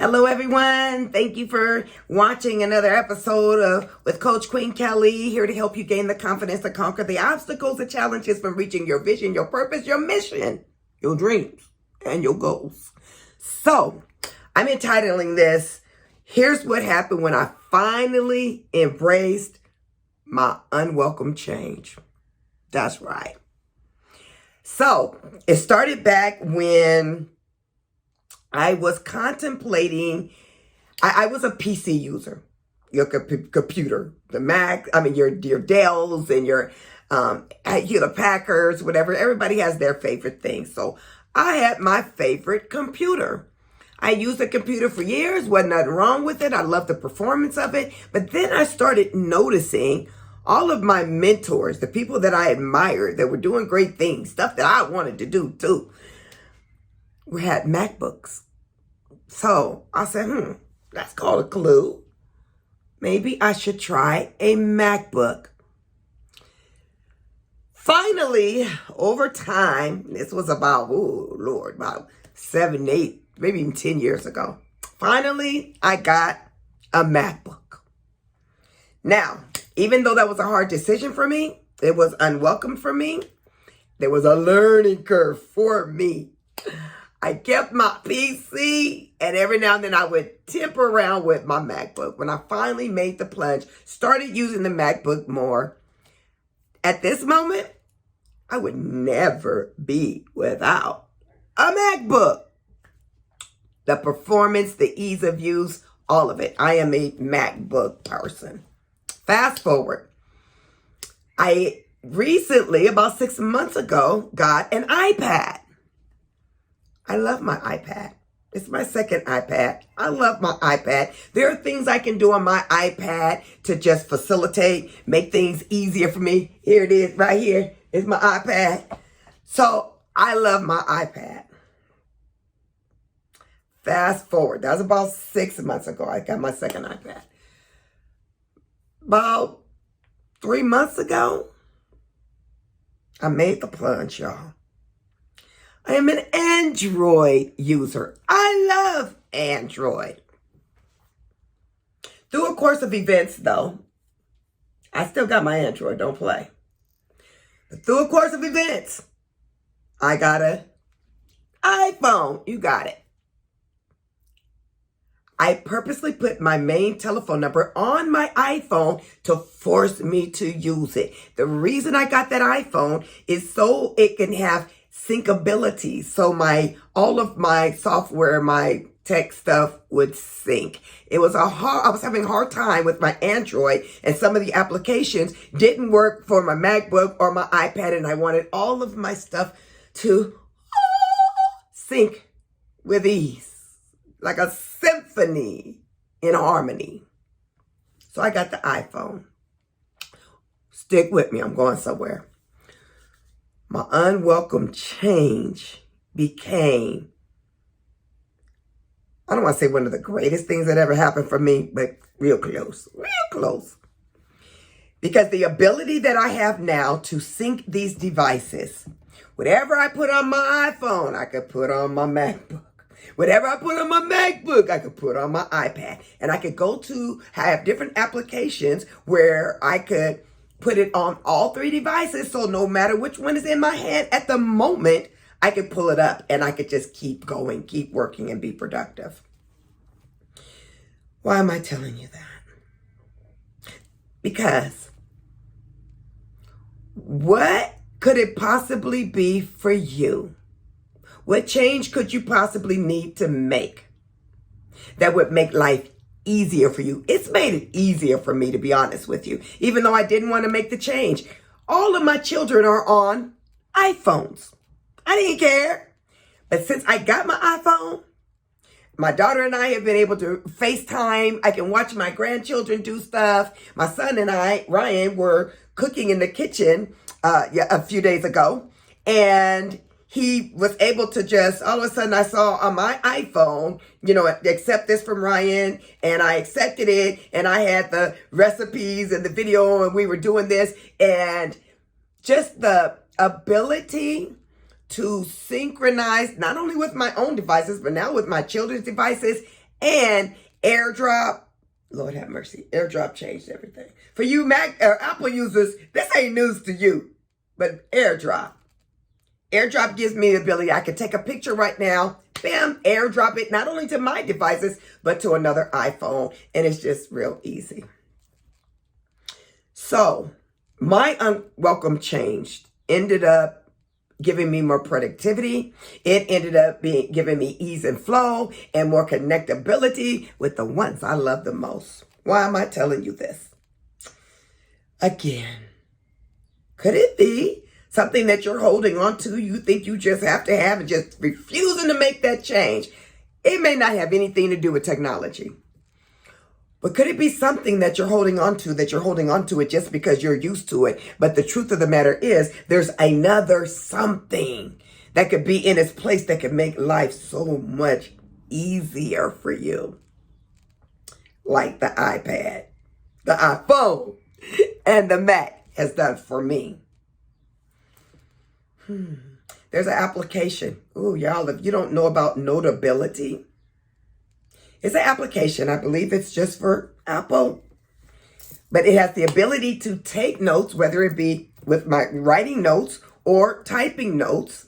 Hello, everyone. Thank you for watching another episode of with Coach Queen Kelly, here to help you gain the confidence to conquer the obstacles and challenges from reaching your vision, your purpose, your mission, your dreams, and your goals. So, I'm entitling this, Here's What Happened When I Finally Embraced My Unwelcome Change. That's right. So, it started back when I was contemplating, I was a PC user, your computer, the Mac, your Dells and your Hewlett Packards, whatever. Everybody has their favorite thing. So I had my favorite computer. I used the computer for years, wasn't nothing wrong with it. I loved the performance of it. But then I started noticing all of my mentors, the people that I admired that were doing great things, stuff that I wanted to do too, we had MacBooks. So I said, that's called a clue. Maybe I should try a MacBook. Finally, over time, this was about, about 7, 8, maybe even 10 years ago. Finally, I got a MacBook. Now, even though that was a hard decision for me, it was unwelcome for me, there was a learning curve for me. I kept my PC, and every now and then I would tip around with my MacBook. When I finally made the plunge, started using the MacBook more, at this moment, I would never be without a MacBook. The performance, the ease of use, all of it. I am a MacBook person. Fast forward. I recently, about 6 months ago, got an iPad. I love my iPad. It's my second iPad. I love my iPad. There are things I can do on my iPad to just facilitate, make things easier for me. Here it is, right here. It's my iPad. So I love my iPad. Fast forward. That was about 6 months ago. I got my second iPad. About 3 months ago, I made the plunge, y'all. I am an Android user. I love Android. Through a course of events, though, I still got my Android, don't play. But through a course of events, I got an iPhone. You got it. I purposely put my main telephone number on my iPhone to force me to use it. The reason I got that iPhone is so it can have syncability. So all of my software, my tech stuff would sync. I was having a hard time with my Android, and some of the applications didn't work for my MacBook or my iPad, and I wanted all of my stuff to sync with ease, like a symphony in harmony. So I got the iPhone. Stick with me, I'm going somewhere. My unwelcome change became, I don't want to say one of the greatest things that ever happened for me, but real close. Because the ability that I have now to sync these devices, whatever I put on my iPhone, I could put on my MacBook. Whatever I put on my MacBook, I could put on my iPad. And I could have different applications where I could put it on all 3 devices, so no matter which one is in my hand at the moment, I could pull it up and I could just keep going, keep working, and be productive. Why am I telling you that? Because what could it possibly be for you? What change could you possibly need to make that would make life easier for you? It's made it easier for me, to be honest with you, even though I didn't want to make the change. All of my children are on iPhones. I didn't care. But since I got my iPhone, my daughter and I have been able to FaceTime. I can watch my grandchildren do stuff. My son and I, Ryan, were cooking in the kitchen a few days ago. And he was able to just, all of a sudden I saw on my iPhone, accept this from Ryan, and I accepted it, and I had the recipes and the video, and we were doing this, and just the ability to synchronize not only with my own devices, but now with my children's devices And AirDrop, Lord have mercy, AirDrop changed everything. For you Mac or Apple users, this ain't news to you, but AirDrop. AirDrop gives me the ability, I can take a picture right now, bam, AirDrop it, not only to my devices, but to another iPhone. And it's just real easy. So my unwelcome change ended up giving me more productivity. It ended up giving me ease and flow and more connectability with the ones I love the most. Why am I telling you this? Again, could it be something that you're holding on to, you think you just have to have and just refusing to make that change? It may not have anything to do with technology. But could it be something that you're holding on to, it just because you're used to it? But the truth of the matter is there's another something that could be in its place that could make life so much easier for you. Like the iPad, the iPhone, and the Mac has done for me. There's an application. Oh, y'all, if you don't know about Notability, it's an application. I believe it's just for Apple. But it has the ability to take notes, whether it be with my writing notes or typing notes.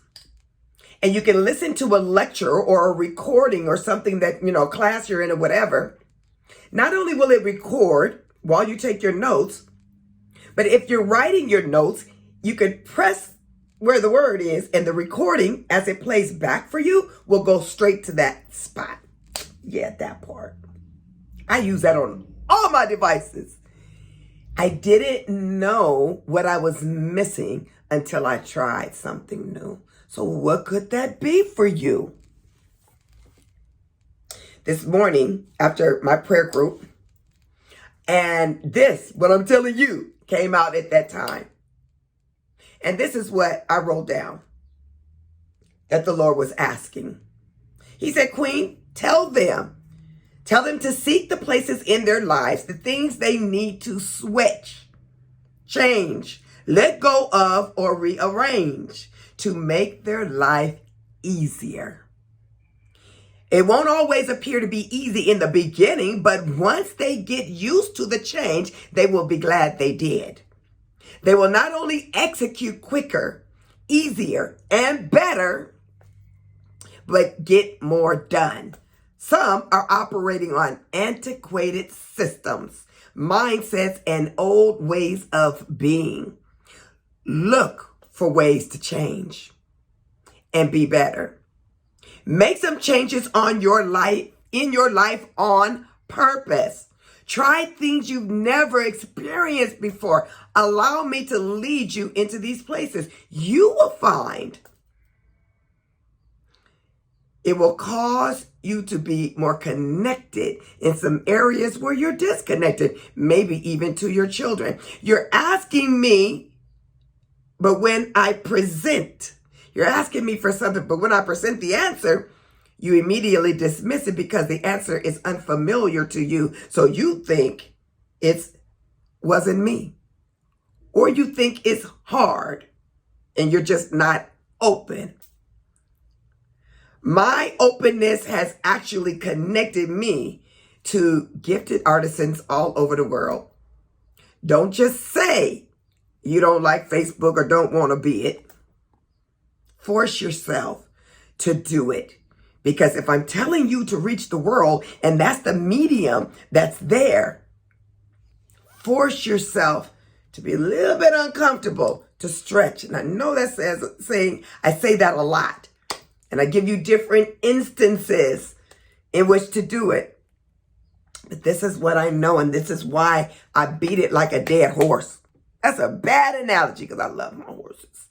And you can listen to a lecture or a recording or something that, class you're in or whatever. Not only will it record while you take your notes, but if you're writing your notes, you could press where the word is, and the recording, as it plays back for you, will go straight to that spot. Yeah, that part. I use that on all my devices. I didn't know what I was missing until I tried something new. So what could that be for you? This morning, after my prayer group, and this, what I'm telling you, came out at that time. And this is what I wrote down that the Lord was asking. He said, Queen, tell them to seek the places in their lives, the things they need to switch, change, let go of, or rearrange to make their life easier. It won't always appear to be easy in the beginning, but once they get used to the change, they will be glad they did. They will not only execute quicker, easier, and better, but get more done. Some are operating on antiquated systems, mindsets, and old ways of being. Look for ways to change and be better. Make some changes in your life on purpose. Try things you've never experienced before. Allow me to lead you into these places. You will find it will cause you to be more connected in some areas where you're disconnected, maybe even to your children. You're asking me, but when I present, you're asking me for something, but when I present the answer, you immediately dismiss it because the answer is unfamiliar to you. So you think it wasn't me. Or you think it's hard and you're just not open. My openness has actually connected me to gifted artisans all over the world. Don't just say you don't like Facebook or don't want to be it. Force yourself to do it. Because if I'm telling you to reach the world and that's the medium that's there, force yourself to be a little bit uncomfortable, to stretch. And I know that I say that a lot. And I give you different instances in which to do it. But this is what I know, and this is why I beat it like a dead horse. That's a bad analogy because I love my horses.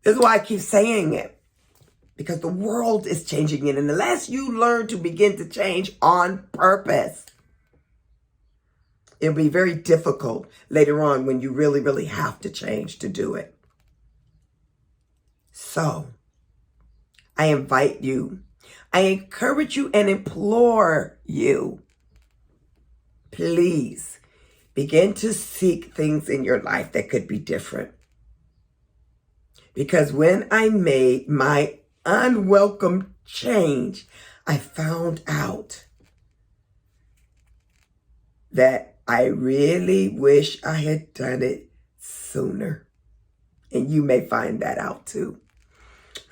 This is why I keep saying it. Because the world is changing it. And unless you learn to begin to change on purpose, it'll be very difficult later on when you really, really have to change to do it. So, I invite you, I encourage you and implore you, please begin to seek things in your life that could be different. Because when I made my unwelcome change, I found out that I really wish I had done it sooner. And you may find that out too.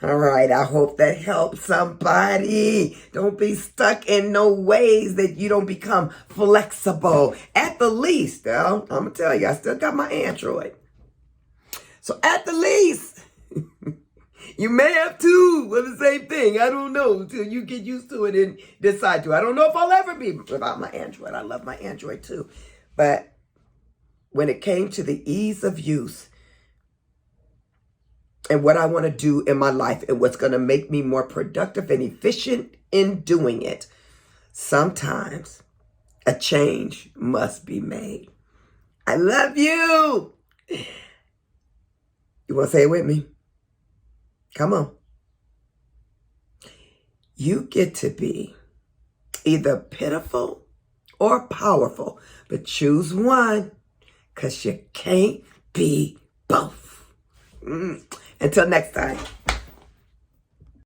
All right, I hope that helps somebody. Don't be stuck in no ways that you don't become flexible. At the least, I'm going to tell you, I still got my Android. So at the least, you may have two of the same thing. I don't know until you get used to it and decide to. I don't know if I'll ever be without my Android. I love my Android too. But when it came to the ease of use and what I want to do in my life and what's going to make me more productive and efficient in doing it, sometimes a change must be made. I love you. You want to say it with me? Come on. You get to be either pitiful or powerful, but choose one, because you can't be both. Until next time.